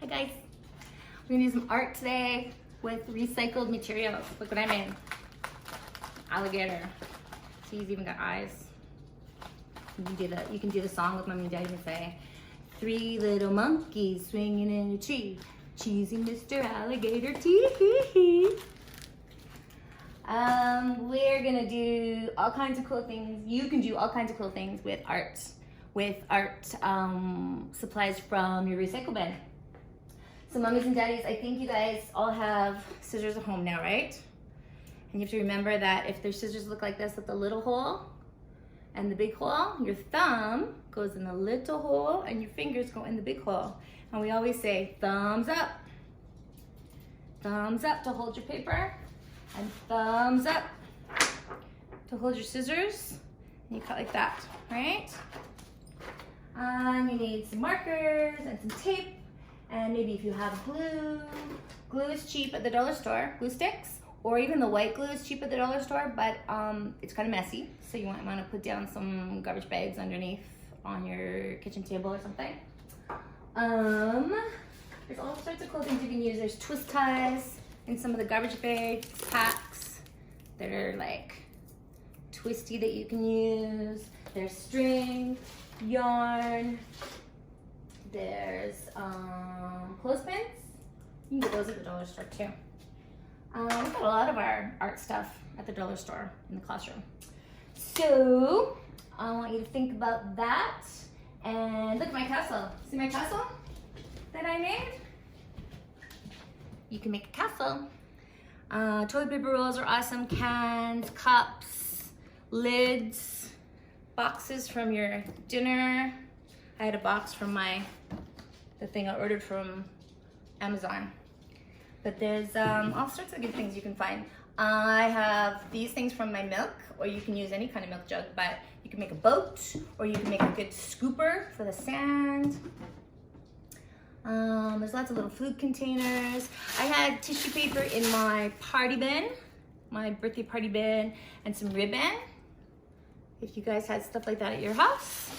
Hi guys. We're gonna do some art today with recycled materials. Look what I made. Alligator. See, he's even got eyes. You can do the song with Mommy and Daddy and say, 3 little monkeys swinging in a tree, cheesy Mr. Alligator tee. We're gonna do all kinds of cool things. You can do all kinds of cool things with art supplies from your recycle bin. So mommies and daddies, I think you guys all have scissors at home now, right? And you have to remember that if their scissors look like this with the little hole and the big hole, your thumb goes in the little hole and your fingers go in the big hole. And we always say thumbs up. Thumbs up to hold your paper, and thumbs up to hold your scissors. And you cut like that, right? You need some markers and some tape, and maybe if you have glue. Glue is cheap at the dollar store, glue sticks, or even the white glue is cheap at the dollar store, but it's kind of messy, so you might want to put down some garbage bags underneath on your kitchen table or something. There's all sorts of cool things you can use. There's twist ties in some of the garbage bag packs that are like twisty that you can use. There's string, yarn, there's clothespins. You can get those at the dollar store too. We've got a lot of our art stuff at the dollar store in the classroom. So I want you to think about that and look at my castle. See my castle that I made? You can make a castle. Toilet paper rolls are awesome. Cans, cups, lids, boxes from your dinner. I had a box from the thing I ordered from Amazon. But there's all sorts of good things you can find. I have these things from my milk, or you can use any kind of milk jug, but you can make a boat, or you can make a good scooper for the sand. There's lots of little food containers. I had tissue paper in my party bin, my birthday party bin, and some ribbon. If you guys had stuff like that at your house.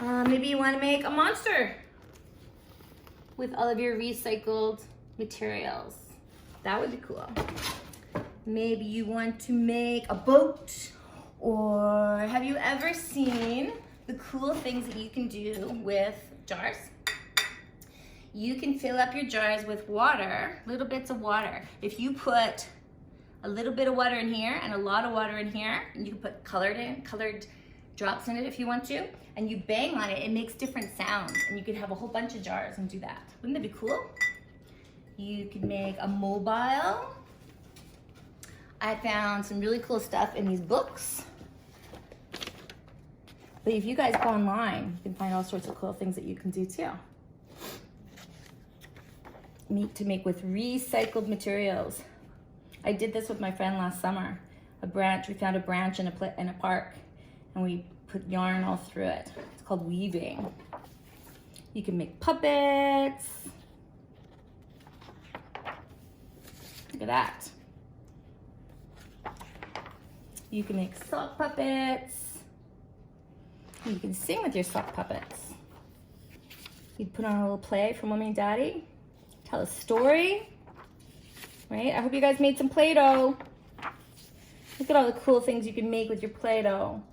Maybe you want to make a monster with all of your recycled materials. That would be cool. Maybe you want to make a boat, or have you ever seen the cool things that you can do with jars? You can fill up your jars with water, little bits of water. If you put a little bit of water in here and a lot of water in here, and you can put colored drops in it if you want to, and you bang on it, it makes different sounds, and you could have a whole bunch of jars and do that. Wouldn't that be cool? You could make a mobile. I found some really cool stuff in these books. But if you guys go online, you can find all sorts of cool things that you can do too. To make with recycled materials. I did this with my friend last summer. We found a branch in a park, and we put yarn all through it. It's called weaving. You can make puppets. Look at that. You can make sock puppets. You can sing with your sock puppets. You'd put on a little play for mommy and daddy. Tell a story, right? I hope you guys made some Play-Doh. Look at all the cool things you can make with your Play-Doh.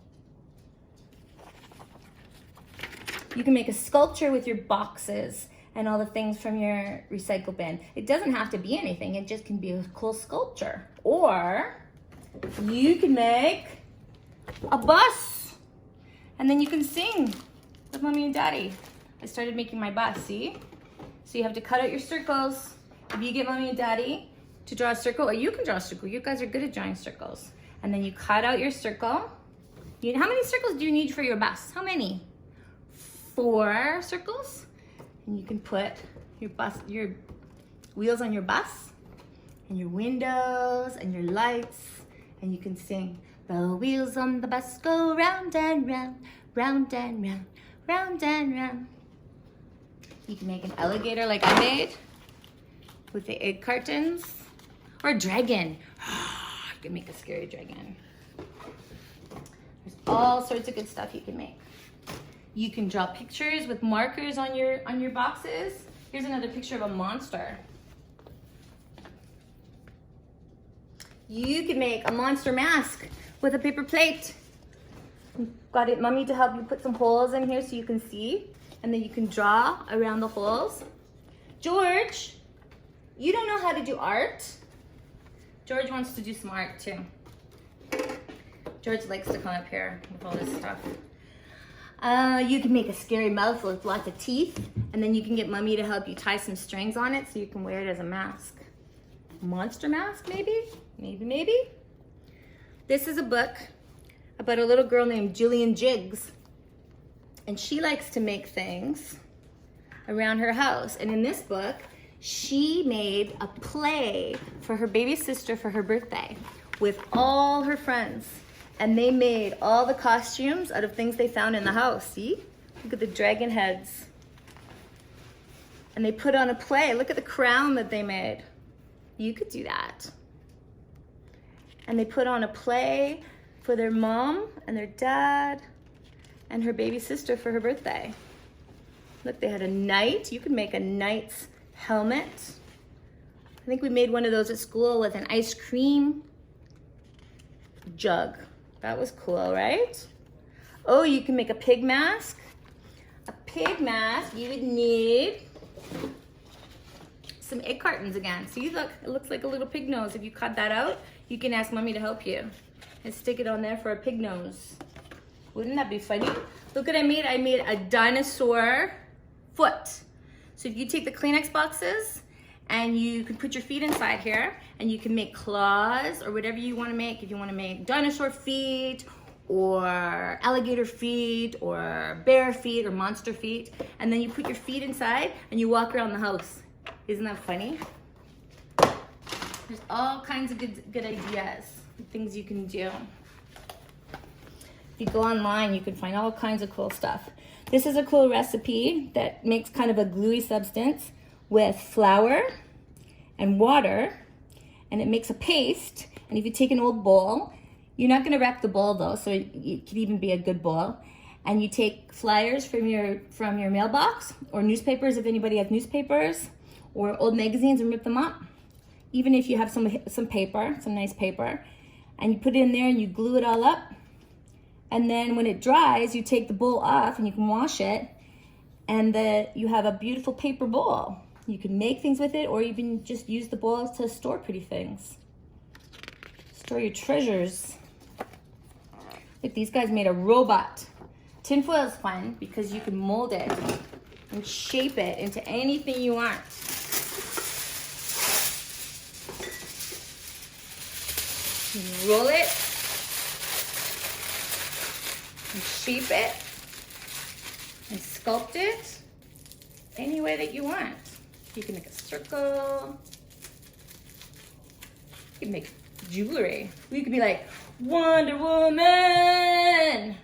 You can make a sculpture with your boxes and all the things from your recycle bin. It doesn't have to be anything. It just can be a cool sculpture. Or you can make a bus, and then you can sing with mommy and daddy. I started making my bus, see? So you have to cut out your circles. If you get mommy and daddy to draw a circle, or you can draw a circle. You guys are good at drawing circles. And then you cut out your circle. How many circles do you need for your bus? How many? 4 circles. And you can put your wheels on your bus, and your windows, and your lights, and you can sing, the wheels on the bus go round and round, round and round, round and round. You can make an alligator like I made with the egg cartons, or a dragon. You can make a scary dragon. There's all sorts of good stuff you can make. You can draw pictures with markers on your boxes. Here's another picture of a monster. You can make a monster mask with a paper plate. Got it, Mommy, to help you put some holes in here so you can see. And then you can draw around the holes. George, you don't know how to do art? George wants to do some art too. George likes to come up here with all this stuff. You can make a scary mouth with lots of teeth, and then you can get Mommy to help you tie some strings on it so you can wear it as a mask. Monster mask, maybe? Maybe. This is a book about a little girl named Julian Jiggs, and she likes to make things around her house. And in this book, she made a play for her baby sister for her birthday with all her friends. And they made all the costumes out of things they found in the house. See? Look at the dragon heads. And they put on a play. Look at the crown that they made. You could do that. And they put on a play for their mom and their dad and her baby sister for her birthday. Look, they had a knight. You could make a knight's helmet. I think we made one of those at school with an ice cream jug. That was cool, right? Oh, you can make a pig mask. A pig mask, you would need some egg cartons again. See, look, it looks like a little pig nose. If you cut that out, you can ask Mommy to help you and stick it on there for a pig nose. Wouldn't that be funny? Look what I made. I made a dinosaur foot. So if you take the Kleenex boxes and you can put your feet inside here and you can make claws or whatever you want to make. If you want to make dinosaur feet or alligator feet or bear feet or monster feet, and then you put your feet inside and you walk around the house. Isn't that funny? There's all kinds of good ideas, things you can do. If you go online, you can find all kinds of cool stuff. This is a cool recipe that makes kind of a gluey substance with flour and water, and it makes a paste. And if you take an old bowl, you're not gonna wreck the bowl though, so it could even be a good bowl. And you take flyers from your mailbox, or newspapers if anybody has newspapers, or old magazines, and rip them up. Even if you have some paper, some nice paper, and you put it in there and you glue it all up. And then when it dries, you take the bowl off and you can wash it, and you have a beautiful paper bowl. You can make things with it, or even just use the bowl to store pretty things. Store your treasures. Look, these guys made a robot. Tinfoil is fun because you can mold it and shape it into anything you want. You roll it and shape it and sculpt it any way that you want. You can make a circle. You can make jewelry. You could be like, Wonder Woman!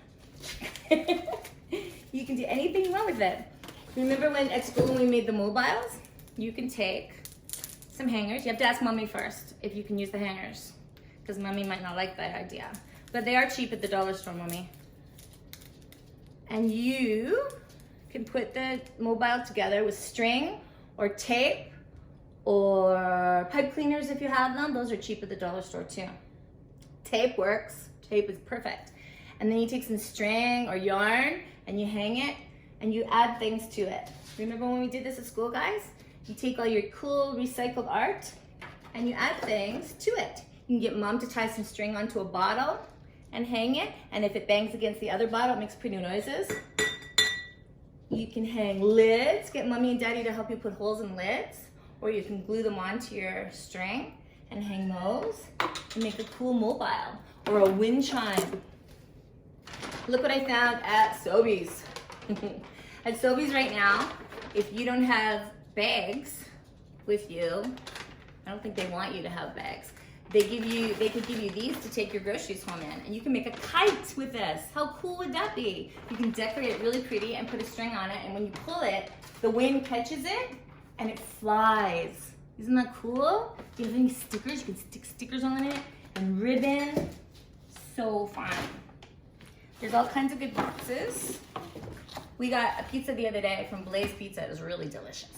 You can do anything you want with it. Remember when at school when we made the mobiles? You can take some hangers. You have to ask Mommy first if you can use the hangers, because Mommy might not like that idea. But they are cheap at the dollar store, Mommy. And you can put the mobile together with string or tape or pipe cleaners if you have them. Those are cheap at the dollar store too. Tape works. Tape is perfect. And then you take some string or yarn and you hang it and you add things to it. Remember when we did this at school, guys? You take all your cool recycled art and you add things to it. You can get Mom to tie some string onto a bottle and hang it, and if it bangs against the other bottle, it makes pretty noises. You can hang lids, get Mommy and Daddy to help you put holes in lids, or you can glue them onto your string and hang those and make a cool mobile, or a wind chime. Look what I found at Sobeys. At Sobeys right now, if you don't have bags with you, I don't think they want you to have bags. They could give you these to take your groceries home in, and you can make a kite with this. How cool would that be? You can decorate it really pretty and put a string on it, and when you pull it, the wind catches it and it flies. Isn't that cool? Do you have any stickers? You can stick stickers on it and ribbon. So fun. There's all kinds of good boxes. We got a pizza the other day from Blaze Pizza. It was really delicious.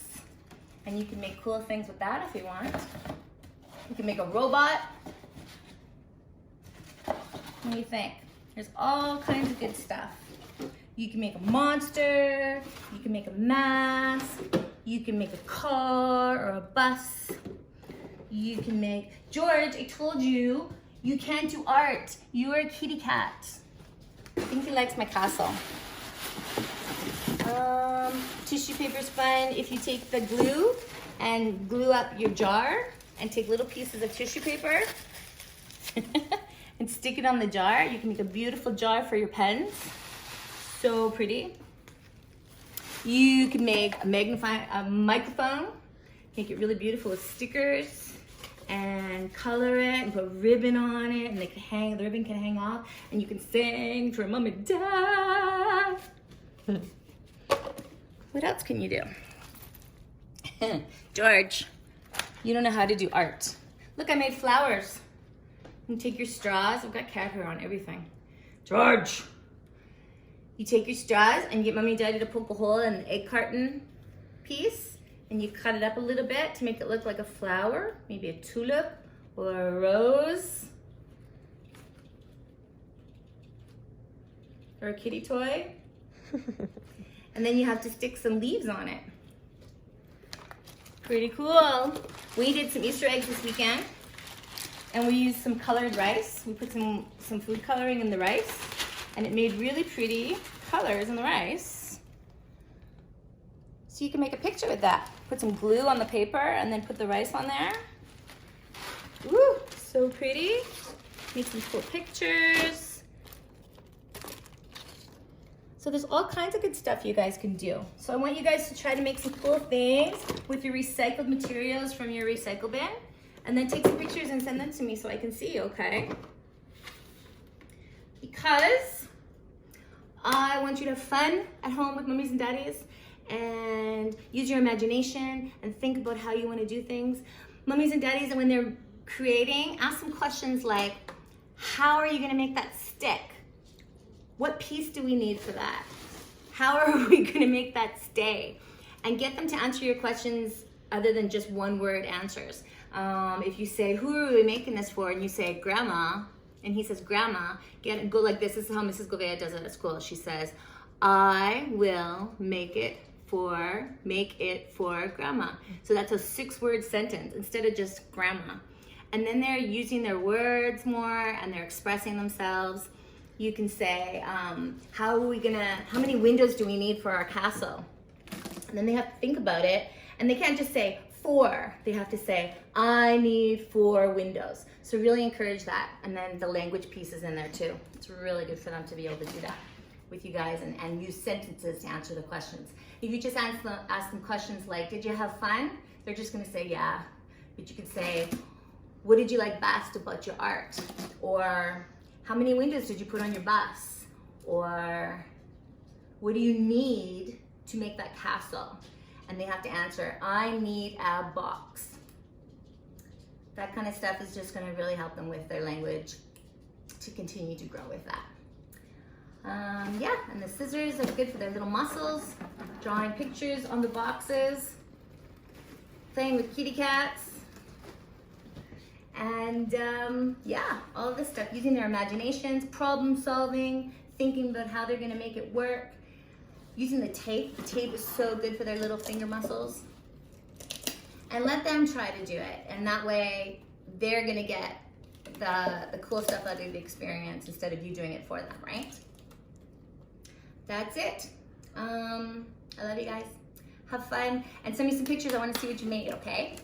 And you can make cool things with that if you want. You can make a robot. What do you think? There's all kinds of good stuff. You can make a monster. You can make a mask. You can make a car or a bus. You can make, George, I told you, you can't do art. You are a kitty cat. I think he likes my castle. Tissue paper's fun. If you take the glue and glue up your jar and take little pieces of tissue paper and stick it on the jar, you can make a beautiful jar for your pens. So pretty. You can make a microphone, make it really beautiful with stickers and color it and put ribbon on it, and the ribbon can hang off, and you can sing for mom and dad. What else can you do? George, you don't know how to do art. Look, I made flowers. You take your straws. I've got cat hair on everything. George, you take your straws and you get mommy and daddy to poke a hole in the egg carton piece, and you cut it up a little bit to make it look like a flower, maybe a tulip or a rose or a kitty toy. And then you have to stick some leaves on it. Pretty cool. We did some Easter eggs this weekend, and we used some colored rice. We put some food coloring in the rice, and it made really pretty colors in the rice. So you can make a picture with that. Put some glue on the paper and then put the rice on there. Woo, so pretty. Make some cool pictures. So there's all kinds of good stuff you guys can do. So I want you guys to try to make some cool things with your recycled materials from your recycle bin, and then take some pictures and send them to me so I can see, okay? Because I want you to have fun at home with mummies and daddies and use your imagination and think about how you want to do things. Mummies and daddies, and when they're creating, ask them questions like, how are you going to make that stick? What piece do we need for that? How are we going to make that stay? And get them to answer your questions other than just one word answers. If you say, who are we making this for? And you say, Grandma, and he says, Grandma, go like this. This is how Mrs. Gouveia does it at school. She says, I will make it for Grandma. So that's a 6-word sentence instead of just Grandma. And then they're using their words more and they're expressing themselves. You can say, how many windows do we need for our castle? And then they have to think about it, and they can't just say 4. They have to say, I need 4 windows. So really encourage that. And then the language piece is in there too. It's really good for them to be able to do that with you guys and use sentences to answer the questions. If you just ask them questions like, did you have fun? They're just gonna say, yeah. But you could say, what did you like best about your art? Or, how many windows did you put on your bus? Or, what do you need to make that castle? And they have to answer, I need a box. That kind of stuff is just gonna really help them with their language to continue to grow with that. Yeah, and the scissors are good for their little muscles, drawing pictures on the boxes, playing with kitty cats. And yeah, all of this stuff, using their imaginations, problem solving, thinking about how they're gonna make it work, using the tape. The tape is so good for their little finger muscles. And let them try to do it. And that way, they're gonna get the cool stuff out of the experience instead of you doing it for them, right? That's it. I love you guys. Have fun. And send me some pictures. I wanna see what you made, okay?